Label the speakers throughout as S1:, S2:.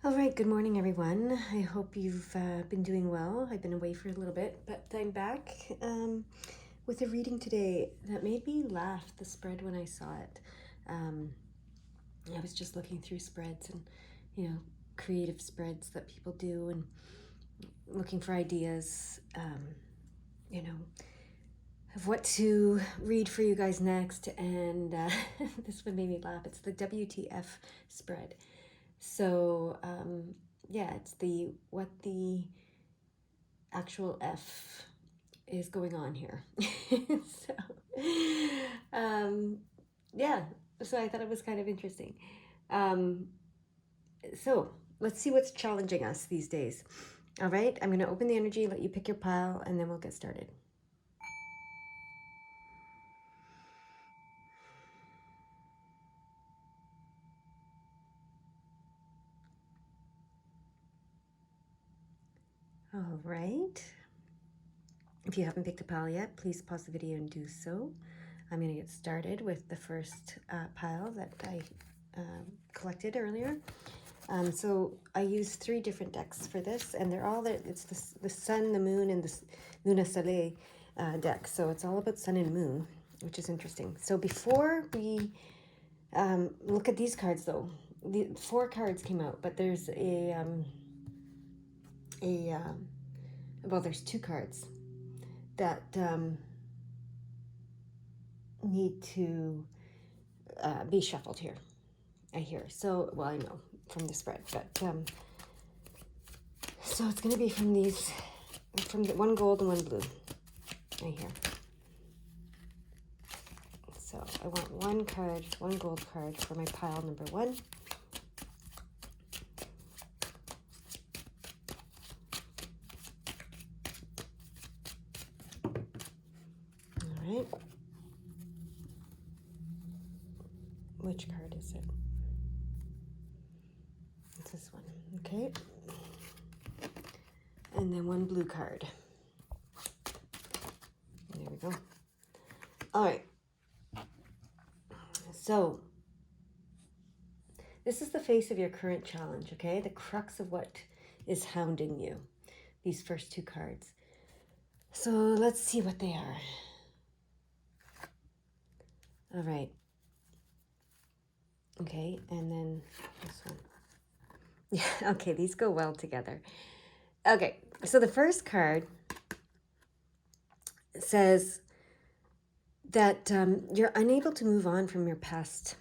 S1: All right, good morning, everyone. I hope you've been doing well. I've been away for a little bit, but I'm back with a reading today that made me laugh, the spread, when I saw it. I was just looking through spreads and, creative spreads that people do and looking for ideas, of what to read for you guys next. And this one made me laugh. It's the WTF spread. So, it's what the actual F is going on here. so, um, yeah, so I thought it was kind of interesting. So let's see what's challenging us these days. All right, I'm going to open the energy, let you pick your pile, and then we'll get started. All right. If you haven't picked a pile yet, please pause the video and do so. I'm going to get started with the first pile that I collected earlier. So I used 3 different decks for this, and they're all it's the sun, the moon, and the Luna Soleil deck. So it's all about sun and moon, which is interesting. So before we look at these cards, though, the 4 cards came out, but there's there's 2 cards that need to be shuffled here. I hear. So, well, I know from the spread, but so it's going to be from these, from the 1 gold and 1 blue. I hear. So I want 1 card, 1 gold card for my pile number 1. All right. Which card is it? It's this one. Okay. And then 1 blue card. There we go. All right. So this is the face of your current challenge, okay? The crux of what is hounding you, these first 2 cards. So let's see what they are. All right. Okay, and then this one. Yeah, okay, these go well together. Okay, so the first card says that you're unable to move on from your past.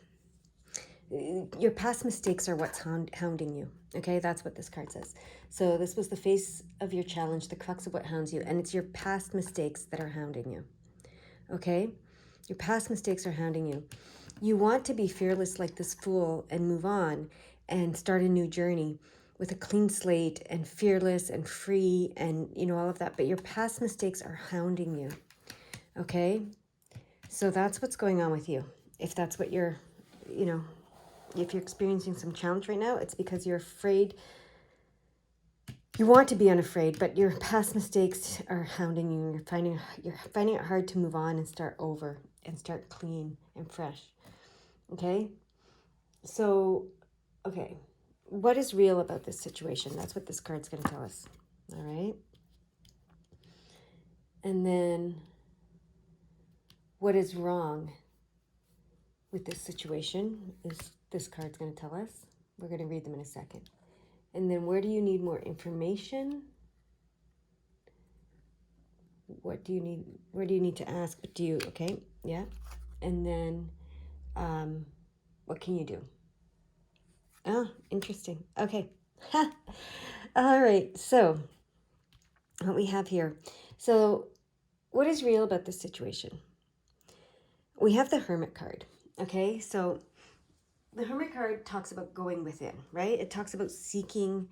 S1: Your past mistakes are what's hounding you. Okay, that's what this card says. So this was the face of your challenge, the crux of what hounds you, and it's your past mistakes that are hounding you. Okay, your past mistakes are hounding you. You want to be fearless like this fool and move on and start a new journey with a clean slate and fearless and free and, all of that. But your past mistakes are hounding you. Okay? So that's what's going on with you. If that's what you're, if you're experiencing some challenge right now, it's because you're afraid. You want to be unafraid, but your past mistakes are hounding you. And you're finding it hard to move on and start over and start clean and fresh. Okay? So, okay. What is real about this situation? That's what this card's going to tell us. All right? And then, what is wrong with this situation is this card's going to tell us. We're going to read them in a second. And then, where do you need more information? What do you need? Where do you need to ask? But okay? Yeah. And then, what can you do? Oh, interesting. Okay. All right. So, what we have here. So, what is real about this situation? We have the Hermit card. Okay. So, the Hermit card talks about going within, right? It talks about seeking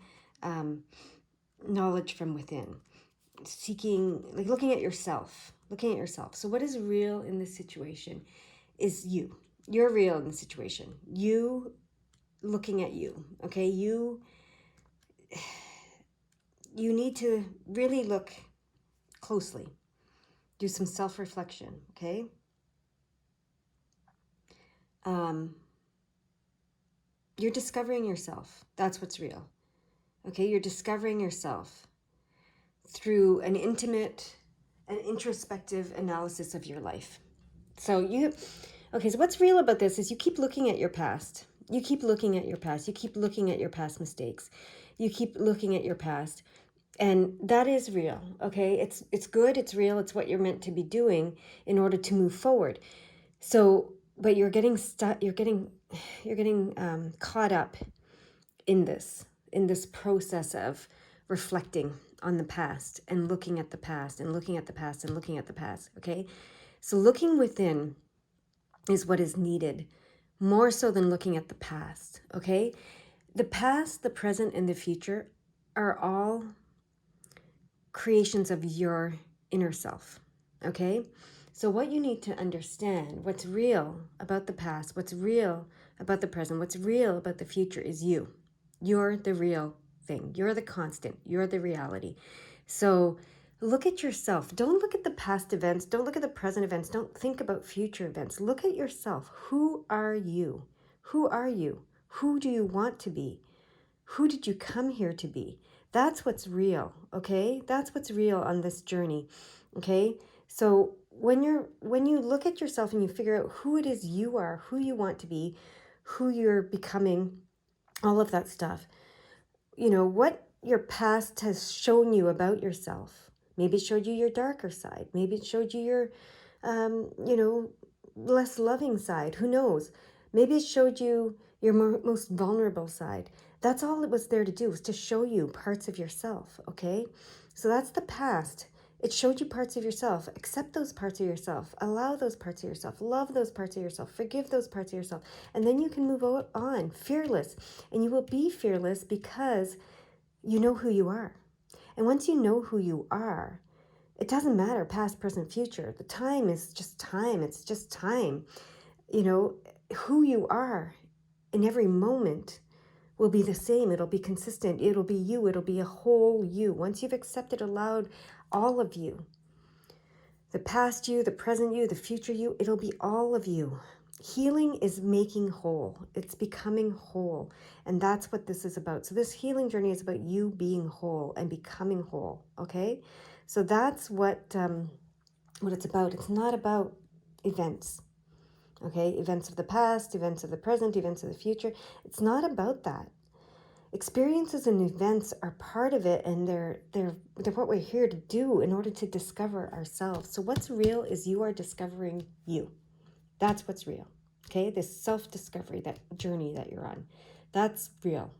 S1: knowledge from within, seeking, like looking at yourself. So, what is real in this situation is you. You're real in the situation. You looking at you, okay? You need to really look closely. Do some self-reflection, okay? You're discovering yourself. That's what's real. Okay, you're discovering yourself through an intimate and introspective analysis of your life. So so what's real about this is you keep looking at your past. You keep looking at your past. You keep looking at your past mistakes. You keep looking at your past. And that is real, okay? It's good, it's real, it's what you're meant to be doing in order to move forward. So, but you're getting stuck, you're getting caught up in this process of reflecting on the past and looking at the past and looking at the past and looking at the past, okay? So looking within is what is needed more so than looking at the past, okay? The past, the present, and the future are all creations of your inner self, okay? So what you need to understand, what's real about the past, what's real about the present, what's real about the future is you. You're the real thing. You're the constant. You're the reality. So look at yourself. Don't look at the past events. Don't look at the present events. Don't think about future events. Look at yourself. Who are you? Who are you? Who do you want to be? Who did you come here to be? That's what's real, okay? That's what's real on this journey, okay? So when you look at yourself and you figure out who it is you are, who you want to be, who you're becoming, all of that stuff, what your past has shown you about yourself. Maybe it showed you your darker side. Maybe it showed you your, you know, less loving side. Who knows? Maybe it showed you your most vulnerable side. That's all it was there to do, was to show you parts of yourself, okay? So that's the past. It showed you parts of yourself. Accept those parts of yourself. Allow those parts of yourself. Love those parts of yourself. Forgive those parts of yourself. And then you can move on, fearless. And you will be fearless because you know who you are. And once you know who you are, it doesn't matter past, present, future. The time is just time. It's just time. Who you are in every moment will be the same. It'll be consistent. It'll be you. It'll be a whole you. Once you've accepted, allowed all of you, the past you, the present you, the future you, it'll be all of you. Healing is making whole. It's becoming whole. And that's what this is about. So this healing journey is about you being whole and becoming whole. Okay? So that's what it's about. It's not about events. Okay? Events of the past, events of the present, events of the future. It's not about that. Experiences and events are part of it, and they're what we're here to do in order to discover ourselves. So what's real is you are discovering you. That's what's real. Okay? This self-discovery, that journey that you're on. That's real.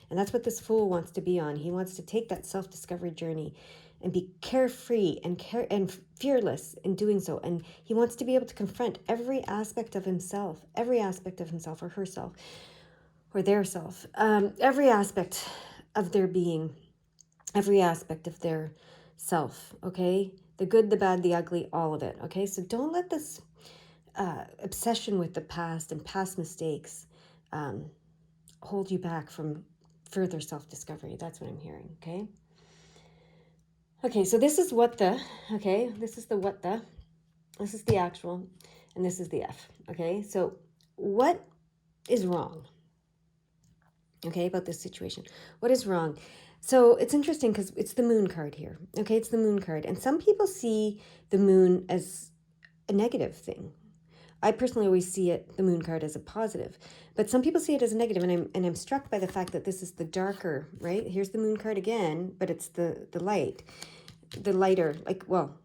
S1: And that's what this fool wants to be on. He wants to take that self-discovery journey and be carefree and fearless in doing so. And he wants to be able to confront every aspect of himself or herself or their self, every aspect of their being, every aspect of their self, okay? The good, the bad, the ugly, all of it, okay? So don't let this obsession with the past and past mistakes hold you back from further self-discovery. That's what I'm hearing, okay? Okay, so this is what the, okay? This is the what the, this is the actual, and this is the F, okay? So what is wrong, okay, about this situation? What is wrong? So it's interesting because it's the moon card here, okay? It's the moon card. And some people see the moon as a negative thing. I personally always see the moon card as a positive, but some people see it as a negative, and I'm struck by the fact that this is the darker, right? Here's the moon card again, but it's the lighter,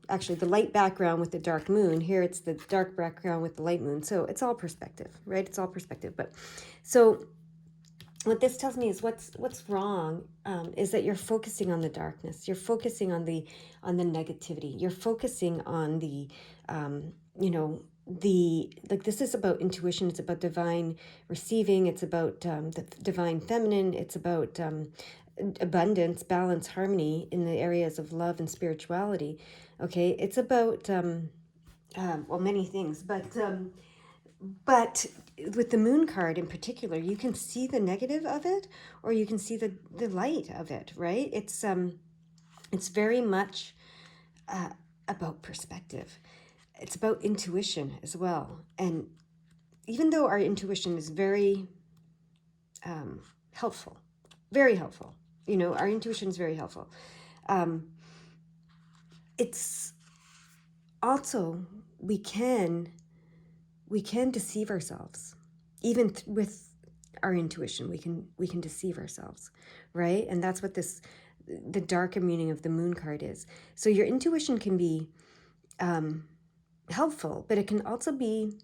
S1: actually the light background with the dark moon. Here it's the dark background with the light moon. So it's all perspective, right? It's all perspective. But so what this tells me is what's wrong is that you're focusing on the darkness. You're focusing on the negativity. You're focusing on this is about intuition. It's about divine receiving. It's about the divine feminine. It's about abundance, balance, harmony in the areas of love and spirituality. Okay, it's about many things, but with the moon card in particular, you can see the negative of it, or you can see the light of it, right? It's very much about perspective. It's about intuition as well. And even though our intuition is very helpful, very helpful, You know, our intuition is very helpful. Um, it's also, we can deceive ourselves. Even with our intuition, we can deceive ourselves, right? And that's what the darker meaning of the moon card is. So your intuition can be helpful, but it can also be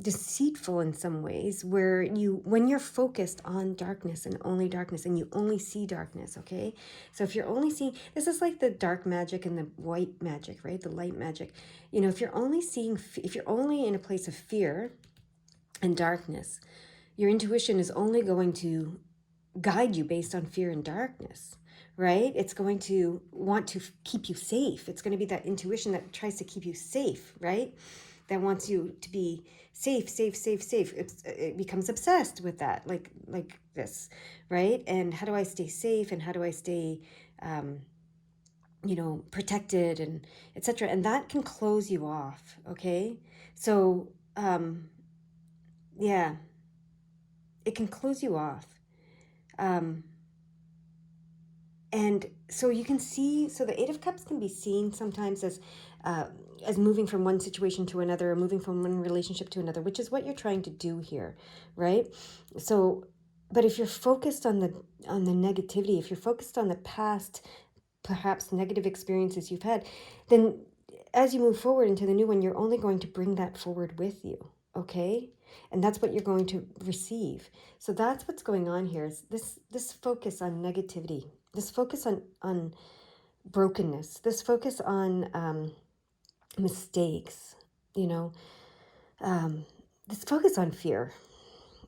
S1: deceitful in some ways, where when you're focused on darkness and only darkness, and you only see darkness. Okay, so if you're only seeing, this is like the dark magic and the white magic, right? The light magic. You know, if you're only in a place of fear and darkness, your intuition is only going to guide you based on fear and darkness, right? It's going to want to keep you safe. It's going to be that intuition that tries to keep you safe, right? That wants you to be safe, safe, safe, safe. It becomes obsessed with that, like this, right? And how do I stay safe? And how do I stay, protected, and etc. And that can close you off. Okay, so yeah, it can close you off. And so you can see, so the Eight of Cups can be seen sometimes as moving from one situation to another, or moving from one relationship to another, which is what you're trying to do here, right? So, but if you're focused on the negativity, if you're focused on the past, perhaps negative experiences you've had, then as you move forward into the new one, you're only going to bring that forward with you, okay? And that's what you're going to receive. So that's what's going on here, is this focus on negativity, this focus on brokenness, this focus on mistakes, you know, this focus on fear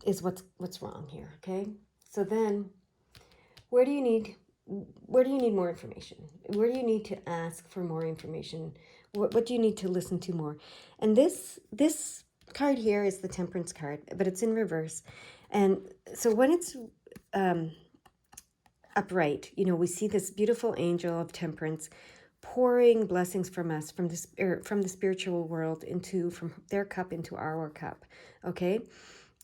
S1: is what's wrong here, okay? So then where do you need more information? Where do you need to ask for more information? What do you need to listen to more? And this card here is the Temperance card, but it's in reverse. And so when it's upright, we see this beautiful angel of temperance pouring blessings from us, from the spiritual world, from their cup into our cup. Okay,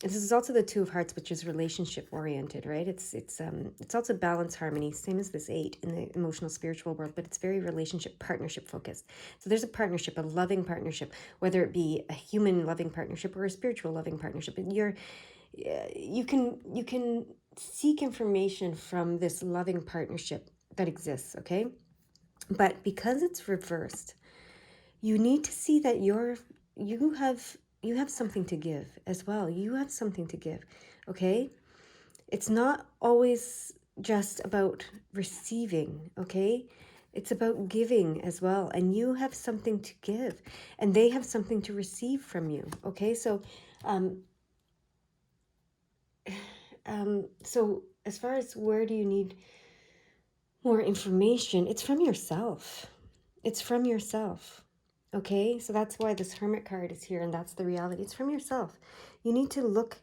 S1: this is also the Two of Hearts, which is relationship oriented, right? It's also balance, harmony, same as this 8 in the emotional spiritual world, but it's very relationship, partnership focused. So there's a partnership, a loving partnership, whether it be a human loving partnership or a spiritual loving partnership. And you can seek information from this loving partnership that exists, okay? But because it's reversed, you need to see that you have something to give as well. You have something to give, okay? It's not always just about receiving, okay? It's about giving as well. And you have something to give, and they have something to receive from you, okay? So so as far as where do you need more information, it's from yourself. It's from yourself. Okay, so that's why this Hermit card is here, and that's the reality. It's from yourself. You need to look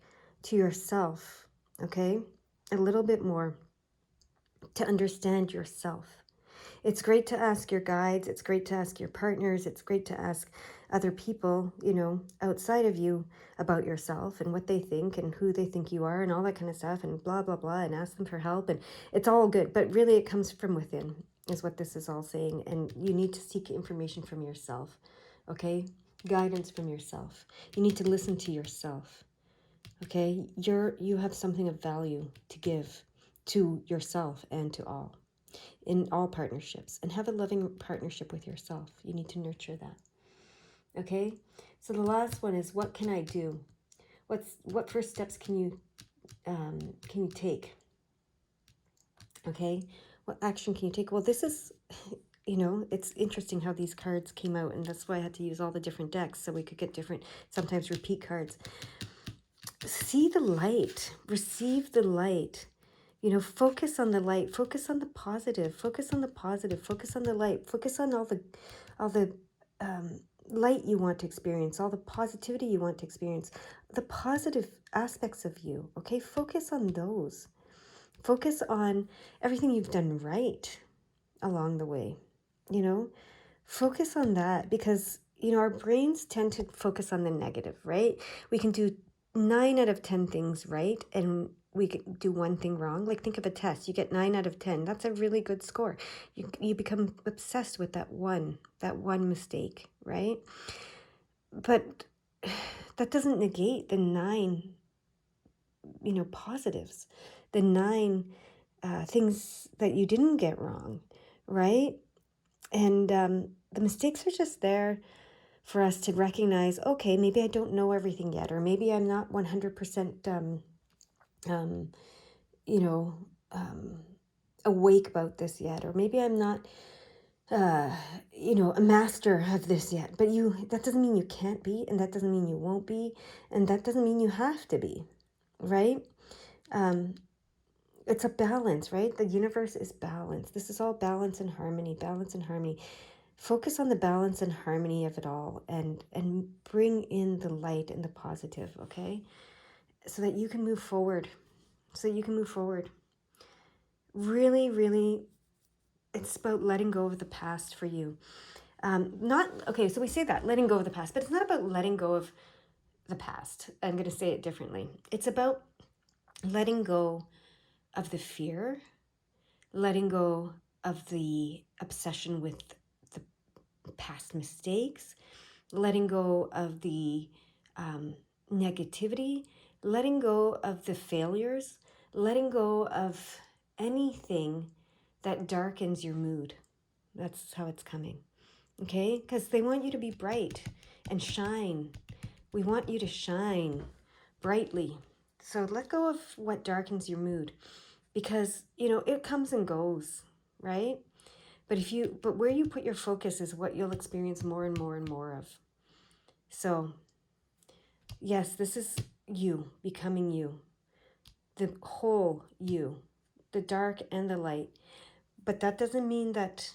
S1: to yourself, okay, a little bit more to understand yourself. It's great to ask your guides. It's great to ask your partners. It's great to ask other people, outside of you about yourself and what they think and who they think you are and all that kind of stuff and blah, blah, blah, and ask them for help. And it's all good. But really, it comes from within, is what this is all saying. And you need to seek information from yourself, okay? Guidance from yourself. You need to listen to yourself, okay? You have something of value to give to yourself and to all, in all partnerships, and have a loving partnership with yourself. You need to nurture that. Okay, so the last one is, what can I do? What first steps can you take? Okay, what action can you take? Well, this is, it's interesting how these cards came out, and that's why I had to use all the different decks so we could get different, sometimes repeat cards. See the light, receive the light. Focus on the light, focus on the positive, focus on the positive, focus on the light, focus on all the light you want to experience, all the positivity you want to experience, the positive aspects of you, okay? Focus on those. Focus on everything you've done right along the way, Focus on that, because, our brains tend to focus on the negative, right? We can do 9 out of 10 things right, and we could do one thing wrong. Like think of a test. You get 9 out of 10. That's a really good score. You become obsessed with that one mistake, right? But that doesn't negate the 9, positives, the 9 things that you didn't get wrong, right? And the mistakes are just there for us to recognize, okay, maybe I don't know everything yet, or maybe I'm not 100% awake about this yet, or maybe I'm not a master of this yet. But that doesn't mean you can't be, and that doesn't mean you won't be, and that doesn't mean you have to be, right? It's a balance, right? The universe is balance. This is all balance and harmony, balance and harmony. Focus on the balance and harmony of it all, and bring in the light and the positive, okay? So that you can move forward. Really, really, it's about letting go of the past for you. So we say that, letting go of the past, but it's not about letting go of the past. I'm going to say it differently. It's about letting go of the fear, letting go of the obsession with the past mistakes, letting go of the negativity, letting go of the failures, letting go of anything that darkens your mood. That's how it's coming, okay? Because they want you to be bright and shine. We want you to shine brightly. So let go of what darkens your mood, because, it comes and goes, right? But where you put your focus is what you'll experience more and more and more of. So, yes, this is you, becoming you, the whole you, the dark and the light. But that doesn't mean that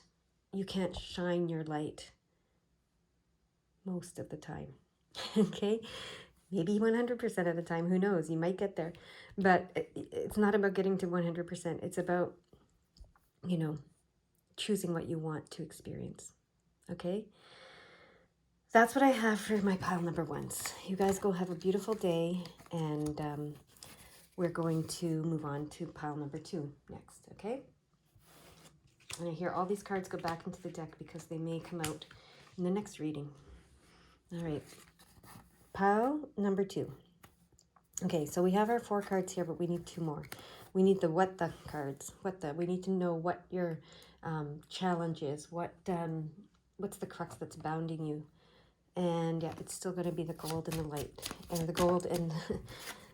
S1: you can't shine your light most of the time, okay? Maybe 100% of the time, who knows? You might get there. But it's not about getting to 100%. It's about, choosing what you want to experience, okay? That's what I have for my pile number ones. You guys go have a beautiful day, and we're going to move on to pile number 2 next, okay? And I hear all these cards go back into the deck because they may come out in the next reading. All right, pile number 2. Okay, so we have our 4 cards here, but we need 2 more. We need the what the cards. We need to know what your challenge is. What's the crux that's bounding you? And yeah, it's still going to be the gold and the light, and the gold and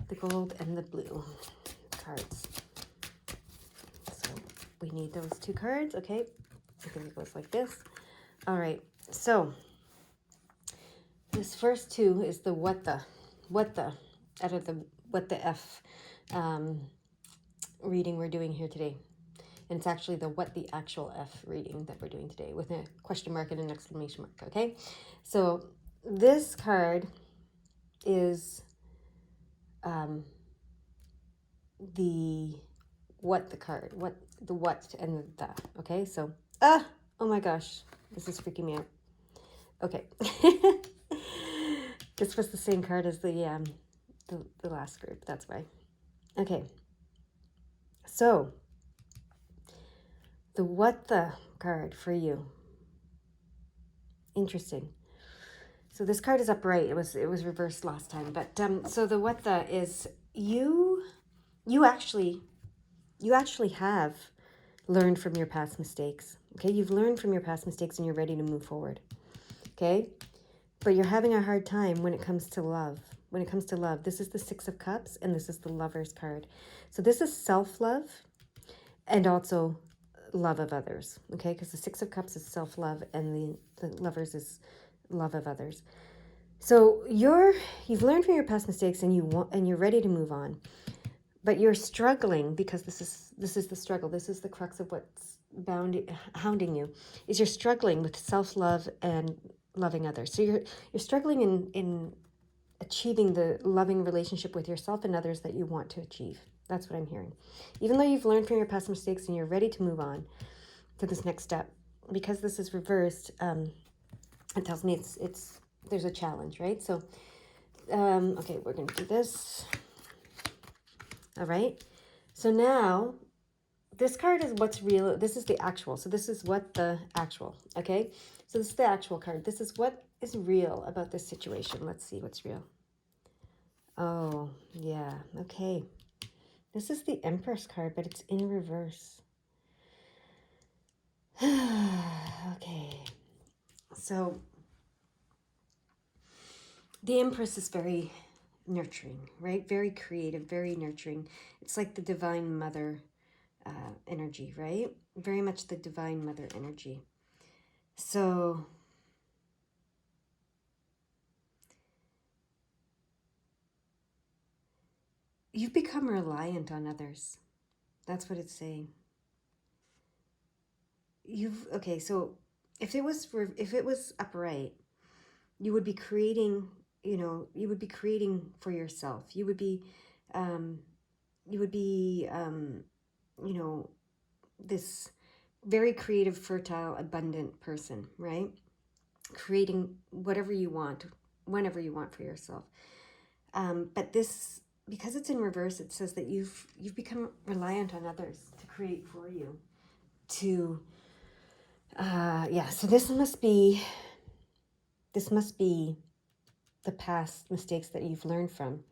S1: the gold and the blue cards. So we need those 2 cards. Okay, I think it goes like this. All right, so this first 2 is the what the out of the what the F reading we're doing here today. And it's actually the what the actual F reading that we're doing today, with a question mark and an exclamation mark, okay? So this card is the what the card, what and the, okay? So, oh my gosh, this is freaking me out. Okay. This was the same card as the last group, that's why. Okay. So, the what the card for you. Interesting. So this card is upright. It was reversed last time, but so the what the is you actually have learned from your past mistakes. Okay, you've learned from your past mistakes and you're ready to move forward. Okay, but you're having a hard time when it comes to love. When it comes to love, this is the 6 of Cups and this is the Lover's card. So this is self-love and also love of others. Okay, because the 6 of Cups is self-love and the Lover's is love of others. So you've learned from your past mistakes and you're ready to move on, but you're struggling because this is the struggle. This is the crux of what's hounding you. Is you're struggling with self-love and loving others. So you're struggling in achieving the loving relationship with yourself and others that you want to achieve. That's what I'm hearing. Even though you've learned from your past mistakes and you're ready to move on to this next step, because this is reversed, it tells me there's a challenge, right? So, okay, we're going to do this. All right. So now this card is what's real. This is the actual. So this is what the actual. Okay. So this is the actual card. This is what is real about this situation. Let's see what's real. Oh, yeah. Okay. This is the Empress card, but it's in reverse. Okay. So the Empress is very nurturing, right? Very creative, very nurturing. It's like the Divine Mother energy, right? Very much the Divine Mother energy. So you've become reliant on others. That's what it's saying. Okay, so if it was upright, you would be creating, you would be creating for yourself. You would be um you would be you know, this very creative, fertile, abundant person, right? Creating whatever you want, whenever you want for yourself. But this, because it's in reverse, it says that you've become reliant on others to create for you. Yeah. So this must be the past mistakes that you've learned from.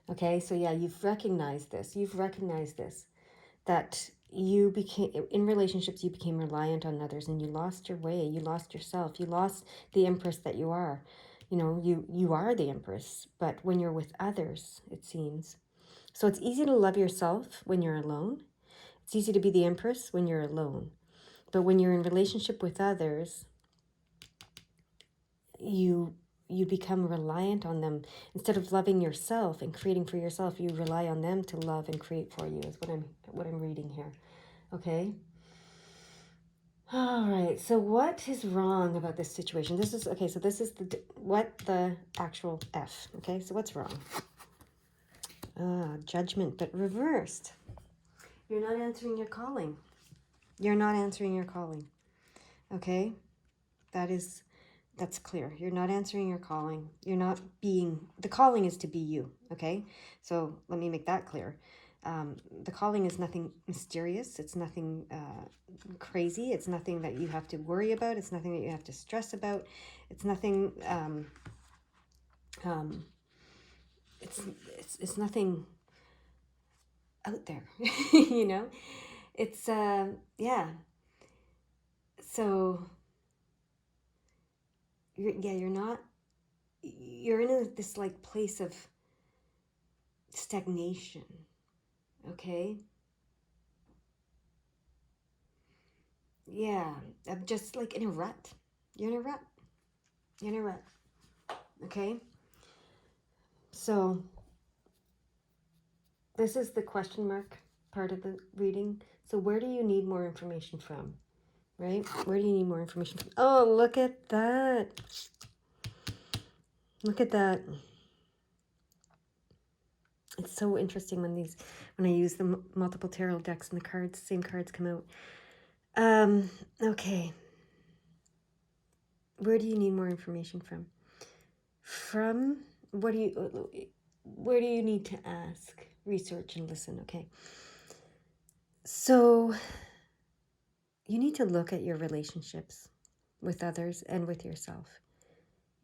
S1: Okay. So yeah, you've recognized this. That you became in relationships, you became reliant on others, and you lost your way, you lost yourself, you lost the Empress that you are. You are the Empress, but when you're with others, it seems. So it's easy to love yourself when you're alone. It's easy to be the Empress when you're alone. But when you're in relationship with others, you you become reliant on them. Instead of loving yourself and creating for yourself, you rely on them to love and create for you, is what I'm reading here. Okay? All right. So what is wrong about this situation? This is okay. So this is the actual F. Okay. So what's wrong? Judgment, but reversed. You're not answering your calling. You're not answering your calling. Okay. That's clear. You're not answering your calling. You're not being. The calling is to be you. Okay. So let me make that clear. The calling is nothing mysterious. It's nothing crazy. It's nothing that you have to worry about. It's nothing that you have to stress about. It's nothing. Um, it's nothing out there. you know. It's yeah. So you're not. You're in this like place of stagnation. Okay. Yeah, I'm just like in a rut. You're in a rut. You're in a rut. Okay. So this is the question mark part of the reading. So where do you need more information from? Right? Where do you need more information from? Oh, look at that. Look at that. It's so interesting when I use the multiple tarot decks and the same cards come out. Okay. Where do you need more information from? Where do you need to ask, research, and listen? Okay. So you need to look at your relationships with others and with yourself.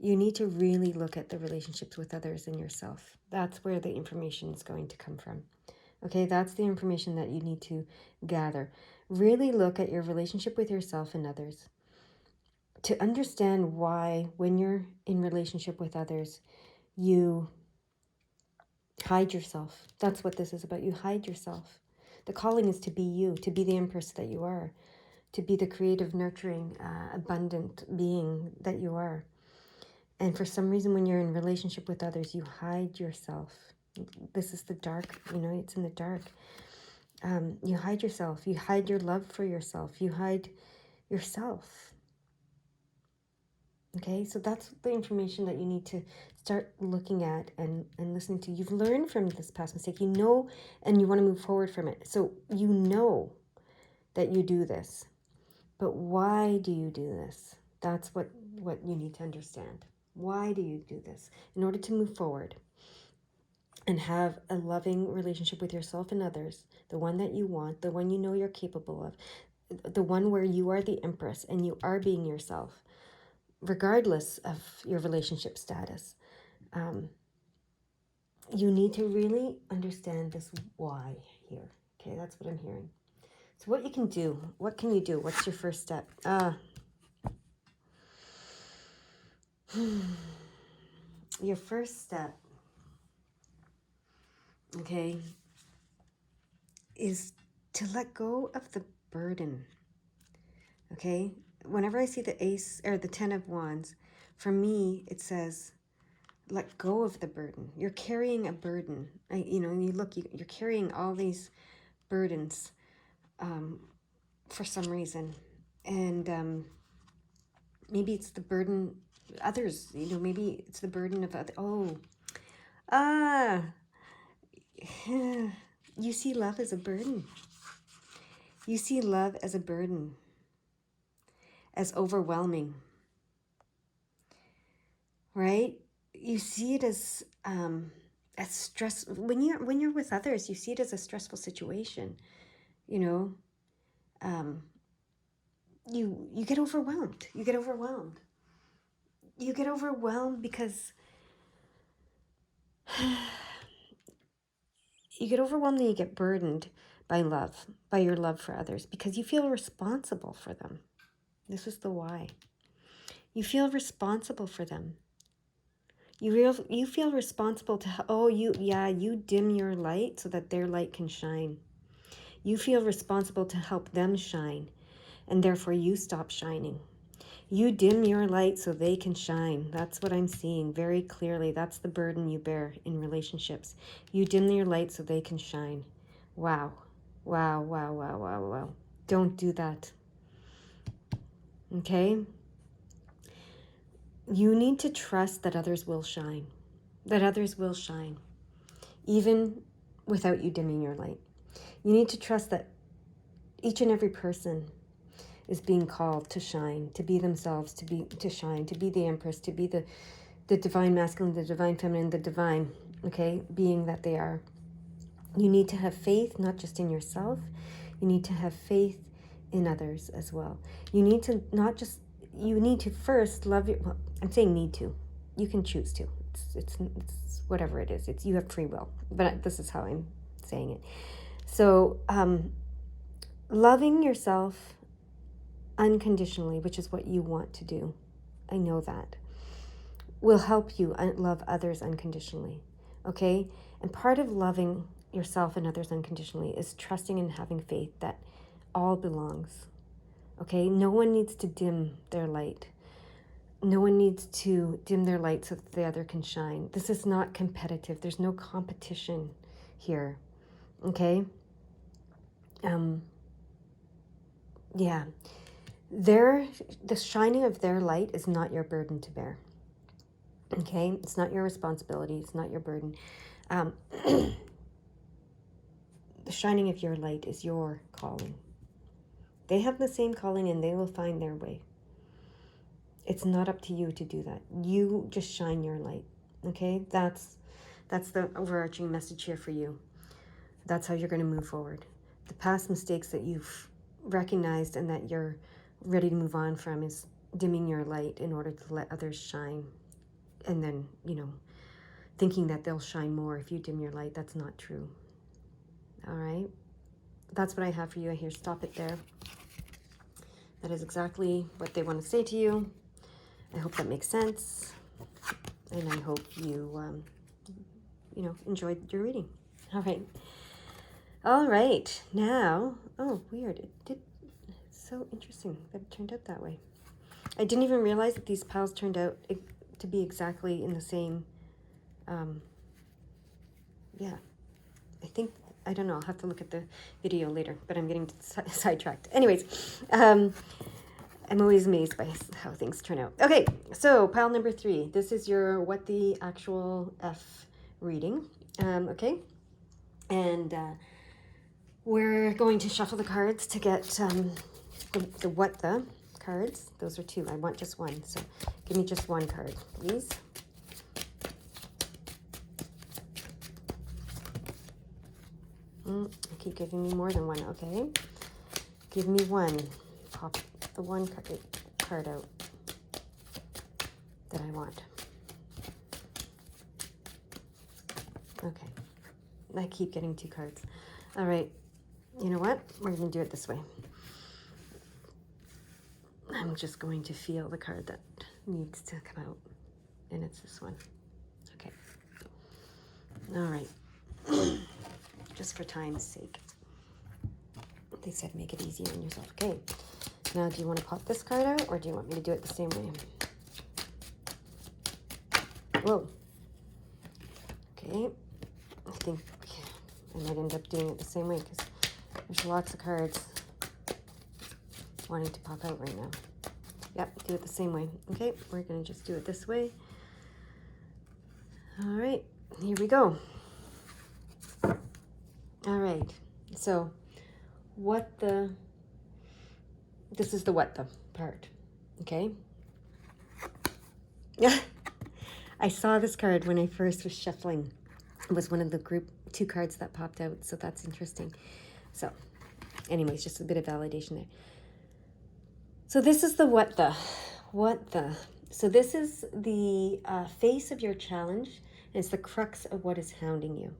S1: You need to really look at the relationships with others and yourself. That's where the information is going to come from. Okay, that's the information that you need to gather. Really look at your relationship with yourself and others to understand why, when you're in relationship with others, you hide yourself. That's what this is about. You hide yourself. The calling is to be you, to be the Empress that you are, to be the creative, nurturing, abundant being that you are. And for some reason, when you're in relationship with others, you hide yourself. This is the dark, it's in the dark. You hide yourself. You hide your love for yourself. You hide yourself. Okay, so that's the information that you need to start looking at and listening to. You've learned from this past mistake, and you want to move forward from it. So you know that you do this. But why do you do this? That's what you need to understand. Why do you do this? In order to move forward. and have a loving relationship with yourself and others, the one that you want, the one you know you're capable of, the one where you are the empress and you are being yourself, regardless of your relationship status. You need to really understand this why here. Okay, that's what I'm hearing. So what you can do, what can you do? What's your first step? Your first step, okay, is to let go of the burden. Okay, whenever I see the ace or the 10 of wands, for me it says let go of the burden. You're carrying a burden. You know, and you look, you're carrying all these burdens for some reason, and maybe it's the burden others. You know, maybe it's the burden of other. You see love as a burden. You see love as a burden, as overwhelming, right? You see it as stress. When you're with others, you see it as a stressful situation. You know, you get overwhelmed. You get overwhelmed. You get overwhelmed because you get overwhelmed and you get burdened by love, by your love for others, because you feel responsible for them. This is the why. You feel responsible for them. You feel responsible to, you dim your light so that their light can shine. You feel responsible to help them shine, and therefore you stop shining. You dim your light so they can shine. That's what I'm seeing very clearly. That's the burden you bear in relationships. You dim your light so they can shine. Wow. Wow, wow, wow, wow, wow. Don't do that. Okay? You need to trust that others will shine. That others will shine, even without you dimming your light. You need to trust that each and every person is being called to shine, to be themselves, to shine, to be the empress, to be the divine masculine, the divine feminine, the divine, okay, being that they are. You need to have faith, not just in yourself. You need to have faith in others as well. You need to you need to first love your, well, I'm saying need to. You can choose to. It's whatever it is. You have free will, but this is how I'm saying it. So, loving yourself unconditionally, which is what you want to do, I know that, will help you love others unconditionally, okay? And part of loving yourself and others unconditionally is trusting and having faith that all belongs, okay? No one needs to dim their light. No one needs to dim their light so that the other can shine. This is not competitive. There's no competition here, okay? Yeah. The shining of their light is not your burden to bear. Okay? It's not your responsibility. It's not your burden. The shining of your light is your calling. They have the same calling and they will find their way. It's not up to you to do that. You just shine your light. Okay? That's the overarching message here for you. That's how you're going to move forward. The past mistakes that you've recognized and that you're ready to move on from is dimming your light in order to let others shine. And then, thinking that they'll shine more if you dim your light. That's not true. All right? That's what I have for you. I hear stop it there. That is exactly what they want to say to you. I hope that makes sense. And I hope you, enjoyed your reading. All right. All right. Now, weird. It's so interesting that it turned out that way. I didn't even realize that these piles turned out to be exactly in the same, I don't know, I'll have to look at the video later, but I'm getting sidetracked. Anyways, I'm always amazed by how things turn out. Okay, so pile number 3. This is your what the actual F reading, okay? And we're going to shuffle the cards to get the what the cards. Those are 2. I want just 1, so give me just 1 card, please. Keep giving me more than one, okay? Give me one. Pop the one card out that I want. Okay. I keep getting 2 cards. All right. You know what? We're going to do it this way. I'm just going to feel the card that needs to come out. And it's this one. Okay. All right. Just for time's sake. They said make it easier on yourself. Okay. Now, do you want to pop this card out, or do you want me to do it the same way? Whoa. Okay. I think I might end up doing it the same way because there's lots of cards wanting to pop out right now. Yep, do it the same way. Okay, we're going to just do it this way. All right, here we go. All right, so this is the what the part, okay? Yeah, I saw this card when I first was shuffling. It was one of the group 2 cards that popped out, so that's interesting. So anyways, just a bit of validation there. So this is the what the. So this is the face of your challenge. And it's the crux of what is hounding you.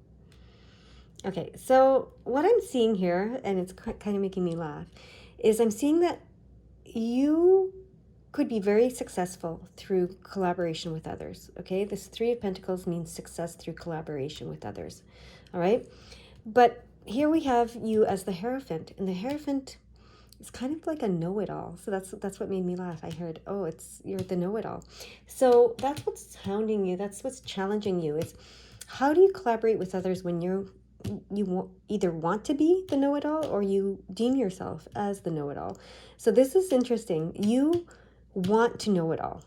S1: Okay, so what I'm seeing here, and it's kind of making me laugh, is I'm seeing that you could be very successful through collaboration with others. Okay, this 3 of Pentacles means success through collaboration with others. All right, but here we have you as the Hierophant, and the Hierophant is kind of like a know-it-all. So that's what made me laugh. I heard, oh, you're the know-it-all. So that's what's hounding you. That's what's challenging you. Is how do you collaborate with others when you either want to be the know-it-all or you deem yourself as the know-it-all. So this is interesting. You want to know it all.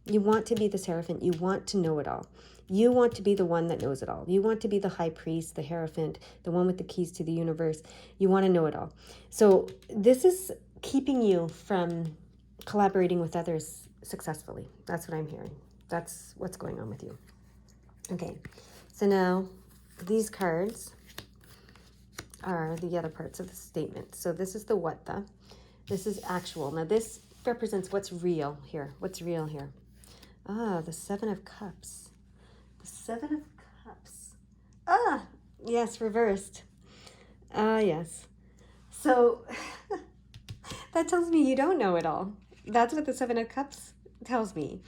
S1: You want to be the Hierophant. You want to know it all. You want to be the one that knows it all. You want to be the High Priest, the Hierophant, the one with the keys to the universe. You want to know it all. So this is keeping you from collaborating with others successfully. That's what I'm hearing. That's what's going on with you. Okay, so now these cards are the other parts of the statement. So this is the what the. This is actual. Now this represents what's real here. What's real here? Ah, the 7 of Cups. The 7 of Cups. Ah, yes, reversed. Ah, yes. So that tells me you don't know it all. That's what the 7 of Cups tells me.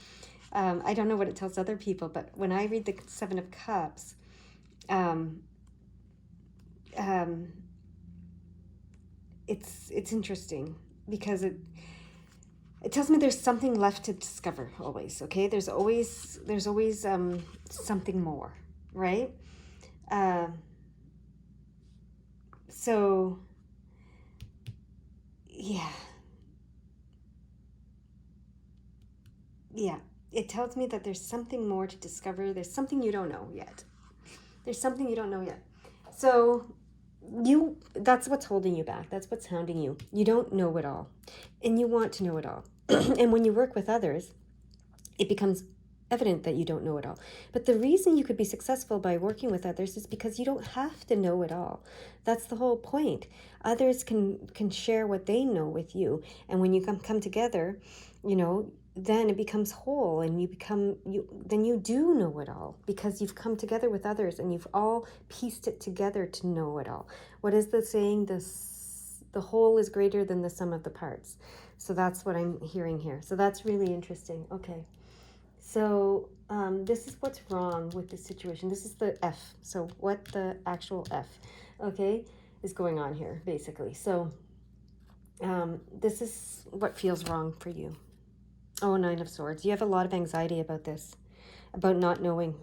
S1: I don't know what it tells other people, but when I read the 7 of Cups, it's interesting because it tells me there's something left to discover always. Okay, there's always something more, right? So yeah, it tells me that there's something more to discover. There's something you don't know yet. So that's what's holding you back. That's what's hounding you. You don't know it all, and you want to know it all. And when you work with others, it becomes evident that you don't know it all. But the reason you could be successful by working with others is because you don't have to know it all. That's the whole point. Others can share what they know with you, and when you come together, then it becomes whole, and then you do know it all because you've come together with others and you've all pieced it together to know it all. What is the saying? The whole is greater than the sum of the parts. So that's what I'm hearing here. So that's really interesting. Okay. So this is what's wrong with this situation. This is the F. So what the actual F, okay, is going on here, basically. So this is what feels wrong for you. Oh, 9 of Swords. You have a lot of anxiety about this, about not knowing.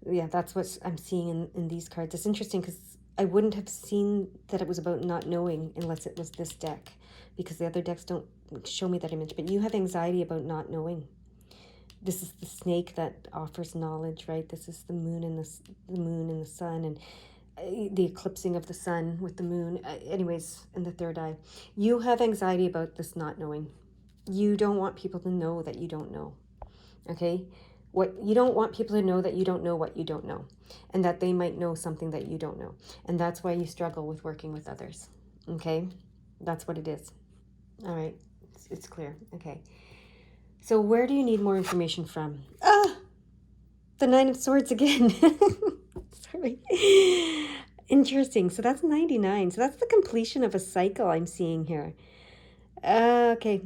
S1: Yeah, that's what I'm seeing in these cards. It's interesting because I wouldn't have seen that it was about not knowing unless it was this deck, because the other decks don't show me that image. But you have anxiety about not knowing. This is the snake that offers knowledge, right? This is the moon and the sun, and the eclipsing of the sun with the moon. Anyways, in the third eye, you have anxiety about this not knowing. You don't want people to know that you don't know. Okay, You don't want people to know that you don't know what you don't know, and that they might know something that you don't know. And that's why you struggle with working with others. Okay? That's what it is. All right. It's clear. Okay. So where do you need more information from? The Nine of Swords again. Sorry. Interesting. So that's 99. So that's the completion of a cycle I'm seeing here. Okay.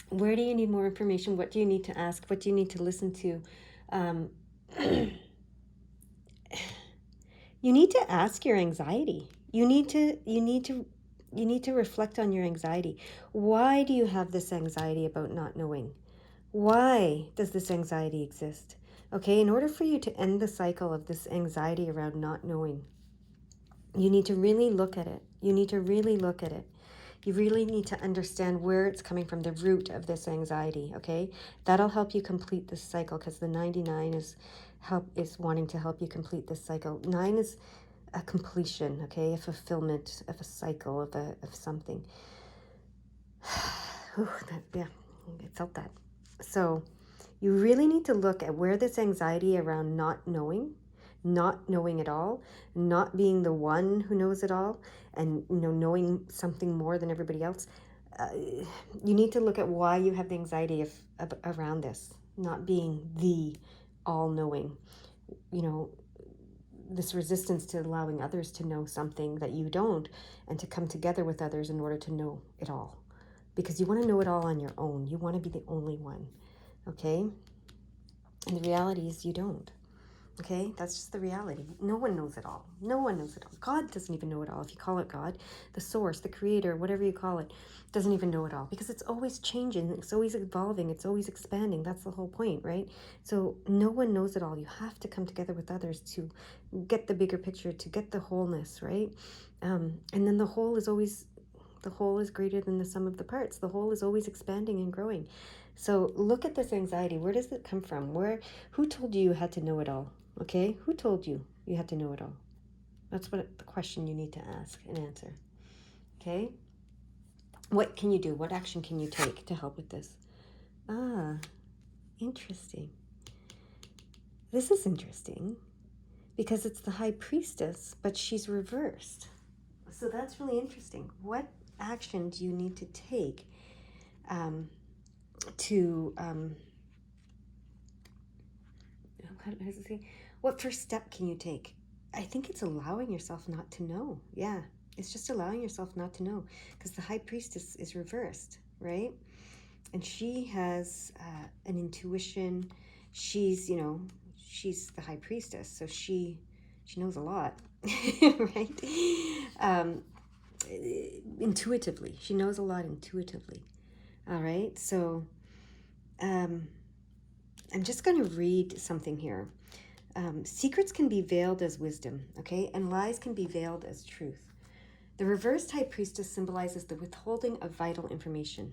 S1: Where do you need more information? What do you need to ask? What do you need to listen to? Um, you need to ask your anxiety. You need to reflect on your anxiety. Why do you have this anxiety about not knowing? Why does this anxiety exist? Okay, in order for you to end the cycle of this anxiety around not knowing, you need to really look at it. You need to really look at it. You really need to understand where it's coming from, the root of this anxiety, okay? That'll help you complete this cycle, because the 99 is wanting to help you complete this cycle. 9 is a completion, okay? A fulfillment of a cycle, of something. Yeah, I felt that. So you really need to look at where this anxiety around not knowing at all, not being the one who knows it all, and knowing something more than everybody else. You need to look at why you have the anxiety around this, not being the all-knowing. This resistance to allowing others to know something that you don't, and to come together with others in order to know it all. Because you want to know it all on your own. You want to be the only one. Okay? And the reality is you don't. Okay? That's just the reality. No one knows it all. No one knows it all. God doesn't even know it all. If you call it God, the source, the creator, whatever you call it, doesn't even know it all. Because it's always changing. It's always evolving. It's always expanding. That's the whole point, right? So no one knows it all. You have to come together with others to get the bigger picture, to get the wholeness, right? And then the whole is greater than the sum of the parts. The whole is always expanding and growing. So look at this anxiety. Where does it come from? Who told you had to know it all? Okay? Who told you had to know it all? That's the question you need to ask and answer. Okay? What can you do? What action can you take to help with this? Interesting. This is interesting because it's the High Priestess, but she's reversed. So that's really interesting. What action do you need to take how does it say? What first step can you take? I think it's allowing yourself not to know. Yeah, it's just allowing yourself not to know, because the High Priestess is reversed, right? And she has an intuition. She's the High Priestess, so she knows a lot, right? Intuitively, she knows a lot intuitively. All right, so I'm just going to read something here. Secrets can be veiled as wisdom, okay? And lies can be veiled as truth. The reversed High Priestess symbolizes the withholding of vital information.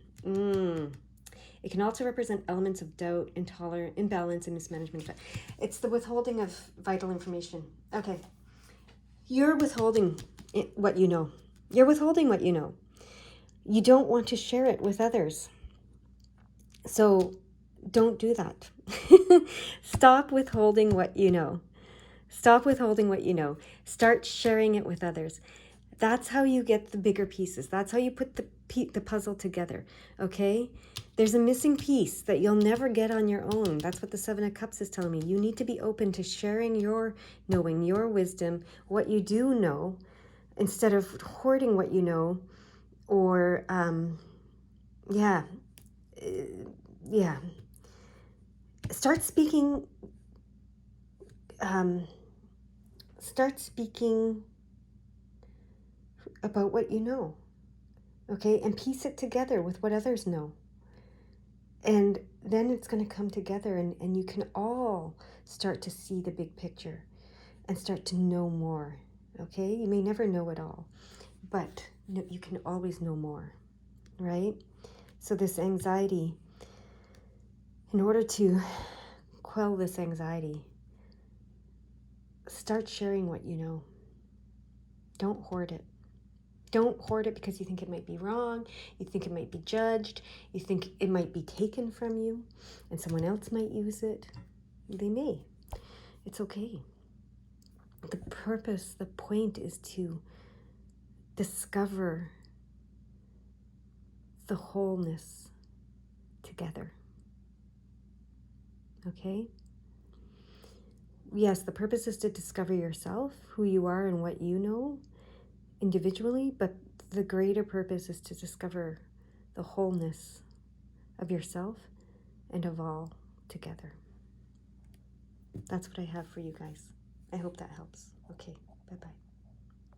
S1: It can also represent elements of doubt, intolerance, imbalance, and mismanagement. It's the withholding of vital information. Okay. You're withholding what you know. You're withholding what you know. You don't want to share it with others. So don't do that. Stop withholding what you know. Stop withholding what you know. Start sharing it with others. That's how you get the bigger pieces. That's how you put the puzzle together, okay? There's a missing piece that you'll never get on your own. That's what the Seven of Cups is telling me. You need to be open to sharing your knowing, your wisdom, what you do know, instead of hoarding what you know, or, Start speaking about what you know, okay? And piece it together with what others know. And then it's going to come together, and you can all start to see the big picture and start to know more, okay? You may never know it all, but you can always know more, right? So this anxiety, in order to quell this anxiety, start sharing what you know. Don't hoard it. Don't hoard it because you think it might be wrong, you think it might be judged, you think it might be taken from you, and someone else might use it. They may. It's okay. The purpose, the point is to discover the wholeness together. Okay? Yes, the purpose is to discover yourself, who you are and what you know individually, but the greater purpose is to discover the wholeness of yourself and of all together. That's what I have for you guys. I hope that helps. Okay, bye-bye.